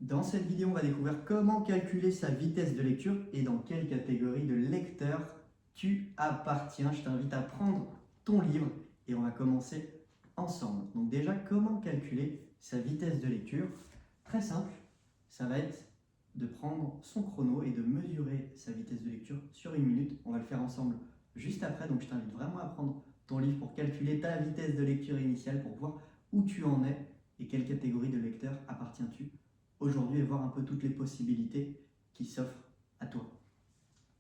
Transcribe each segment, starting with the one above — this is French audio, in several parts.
Dans cette vidéo, on va découvrir comment calculer sa vitesse de lecture et dans quelle catégorie de lecteur tu appartiens. Je t'invite à prendre ton livre et on va commencer ensemble. Donc déjà, comment calculer sa vitesse de lecture? Très simple, ça va être de prendre son chrono et de mesurer sa vitesse de lecture sur 1 minute. On va le faire ensemble juste après, donc je t'invite vraiment à prendre ton livre pour calculer ta vitesse de lecture initiale pour voir où tu en es et quelle catégorie de lecteur appartiens-tu aujourd'hui et voir un peu toutes les possibilités qui s'offrent à toi.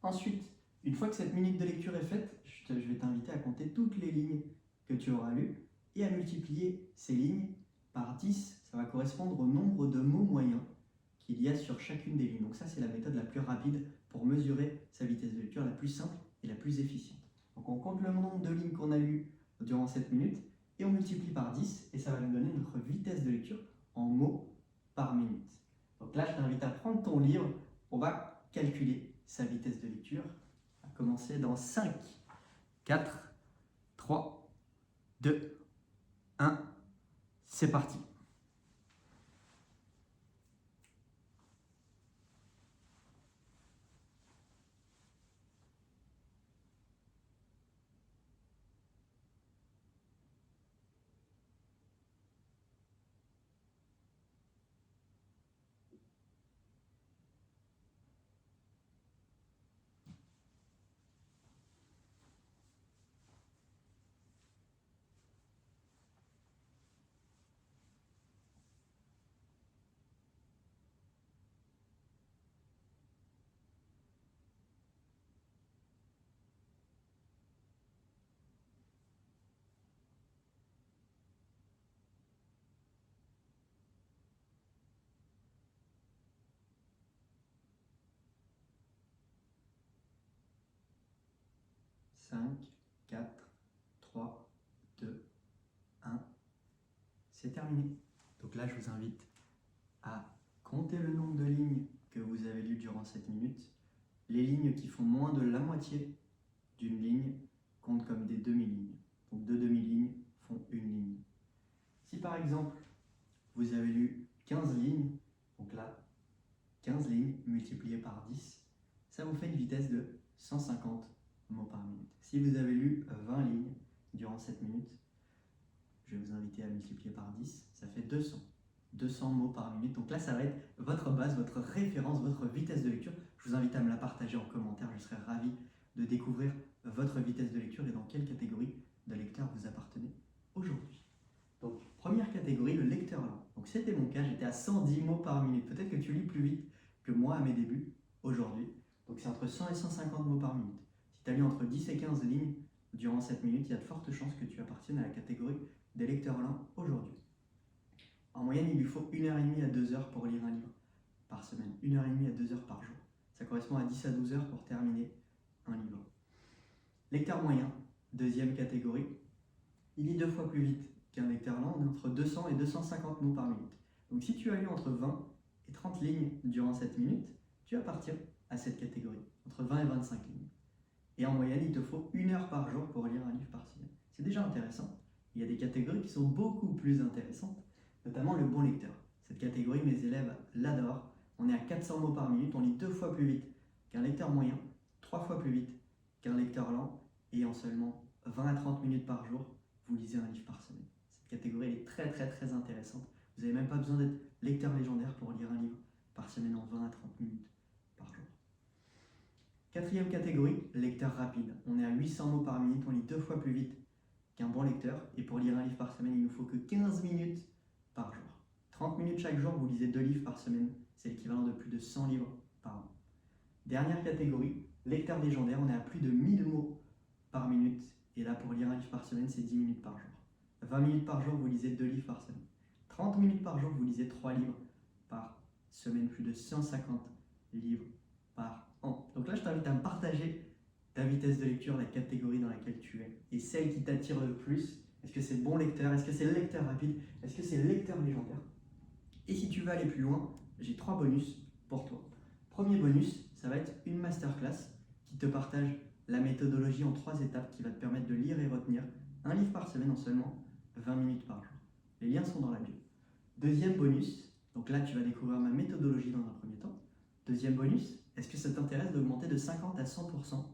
Ensuite, une fois que cette minute de lecture est faite, je vais t'inviter à compter toutes les lignes que tu auras lues et à multiplier ces lignes par 10. Ça va correspondre au nombre de mots moyens qu'il y a sur chacune des lignes. Donc ça, c'est la méthode la plus rapide pour mesurer sa vitesse de lecture, la plus simple et la plus efficiente. Donc on compte le nombre de lignes qu'on a lues durant cette minute et on multiplie par 10 et ça va nous donner notre vitesse de lecture en mots par minute. Donc là, je t'invite à prendre ton livre. On va calculer sa vitesse de lecture. On va commencer dans 5, 4, 3, 2, 1. C'est parti. Cinq, 4, 3, 2, 1. C'est terminé. Donc là, je vous invite à compter le nombre de lignes que vous avez lues durant cette minute. Les lignes qui font moins de la moitié d'une ligne comptent comme des demi-lignes. Donc deux demi-lignes font une ligne. Si par exemple, vous avez lu 15 lignes, donc là, 15 lignes multipliées par 10, ça vous fait une vitesse de 150 mots par minute. Si vous avez lu 20 lignes durant cette minute, je vais vous inviter à multiplier par 10, ça fait 200. 200 mots par minute. Donc là, ça va être votre base, votre référence, votre vitesse de lecture. Je vous invite à me la partager en commentaire. Je serai ravi de découvrir votre vitesse de lecture et dans quelle catégorie de lecteur vous appartenez aujourd'hui. Donc, première catégorie, le lecteur lent. Donc, c'était mon cas, j'étais à 110 mots par minute. Peut-être que tu lis plus vite que moi à mes débuts aujourd'hui. Donc, c'est entre 100 et 150 mots par minute. Si tu as lu entre 10 et 15 lignes durant cette minute, il y a de fortes chances que tu appartiennes à la catégorie des lecteurs lents aujourd'hui. En moyenne, il lui faut 1h30 à 2 heures pour lire un livre par semaine. 1h30 à 2 heures par jour. Ça correspond à 10 à 12 heures pour terminer un livre. Lecteur moyen, deuxième catégorie. Il lit 2 fois plus vite qu'un lecteur lent, on est entre 200 et 250 mots par minute. Donc si tu as lu entre 20 et 30 lignes durant cette minute, tu appartiens à cette catégorie, entre 20 et 25 lignes. Et en moyenne, il te faut 1 heure par jour pour lire un livre par semaine. C'est déjà intéressant. Il y a des catégories qui sont beaucoup plus intéressantes, notamment le bon lecteur. Cette catégorie, mes élèves l'adorent. On est à 400 mots par minute, on lit 2 fois plus vite qu'un lecteur moyen, 3 fois plus vite qu'un lecteur lent, et en seulement 20 à 30 minutes par jour, vous lisez un livre par semaine. Cette catégorie est très intéressante. Vous n'avez même pas besoin d'être lecteur légendaire pour lire un livre par semaine en 20 à 30 minutes par jour. Quatrième catégorie, lecteur rapide. On est à 800 mots par minute, on lit 2 fois plus vite qu'un bon lecteur. Et pour lire un livre par semaine, il ne nous faut que 15 minutes par jour. 30 minutes chaque jour, vous lisez 2 livres par semaine. C'est l'équivalent de plus de 100 livres par an. Dernière catégorie, lecteur légendaire. On est à plus de 1000 mots par minute. Et là, pour lire un livre par semaine, c'est 10 minutes par jour. 20 minutes par jour, vous lisez 2 livres par semaine. 30 minutes par jour, vous lisez 3 livres par semaine. Plus de 150 livres par an. Donc là, je t'invite à me partager ta vitesse de lecture, la catégorie dans laquelle tu es et celle qui t'attire le plus. Est-ce que c'est bon lecteur? Est-ce que c'est lecteur rapide? Est-ce que c'est lecteur légendaire? Et si tu veux aller plus loin, j'ai 3 bonus pour toi. Premier bonus, ça va être une masterclass qui te partage la méthodologie en 3 étapes qui va te permettre de lire et retenir un livre par semaine en seulement 20 minutes par jour. Les liens sont dans la bio. Deuxième bonus, Donc là, tu vas découvrir ma méthodologie dans un premier temps. Deuxième bonus, est-ce que ça t'intéresse d'augmenter de 50 à 100%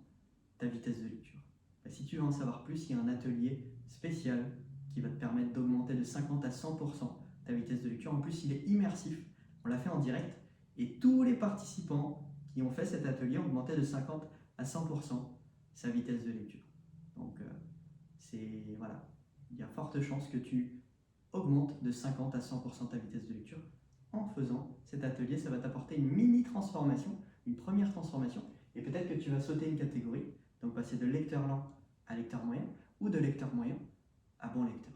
ta vitesse de lecture? Si tu veux en savoir plus, il y a un atelier spécial qui va te permettre d'augmenter de 50 à 100% ta vitesse de lecture. En plus, il est immersif. On l'a fait en direct et tous les participants qui ont fait cet atelier ont augmenté de 50 à 100% sa vitesse de lecture. Donc, voilà, il y a forte chance que tu augmentes de 50 à 100% ta vitesse de lecture. En faisant cet atelier, ça va t'apporter une mini transformation, une première transformation, et peut-être que tu vas sauter une catégorie, donc passer de lecteur lent à lecteur moyen, ou de lecteur moyen à bon lecteur.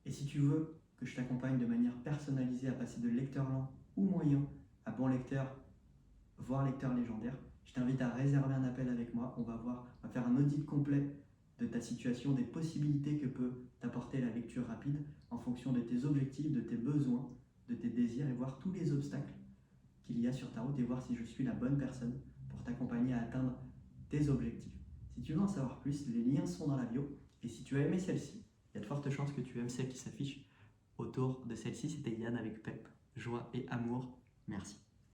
Et si tu veux que je t'accompagne de manière personnalisée à passer de lecteur lent ou moyen à bon lecteur, voire lecteur légendaire, je t'invite à réserver un appel avec moi. On va faire un audit complet de ta situation, des possibilités que peut t'apporter la lecture rapide en fonction de tes objectifs, de tes besoins, de tes désirs, et voir tous les obstacles qu'il y a sur ta route et voir si je suis la bonne personne pour t'accompagner à atteindre tes objectifs. Si tu veux en savoir plus, les liens sont dans la bio. Et si tu as aimé celle-ci, il y a de fortes chances que tu aimes celle qui s'affiche autour de celle-ci. C'était Yann avec Pep, joie et amour. Merci.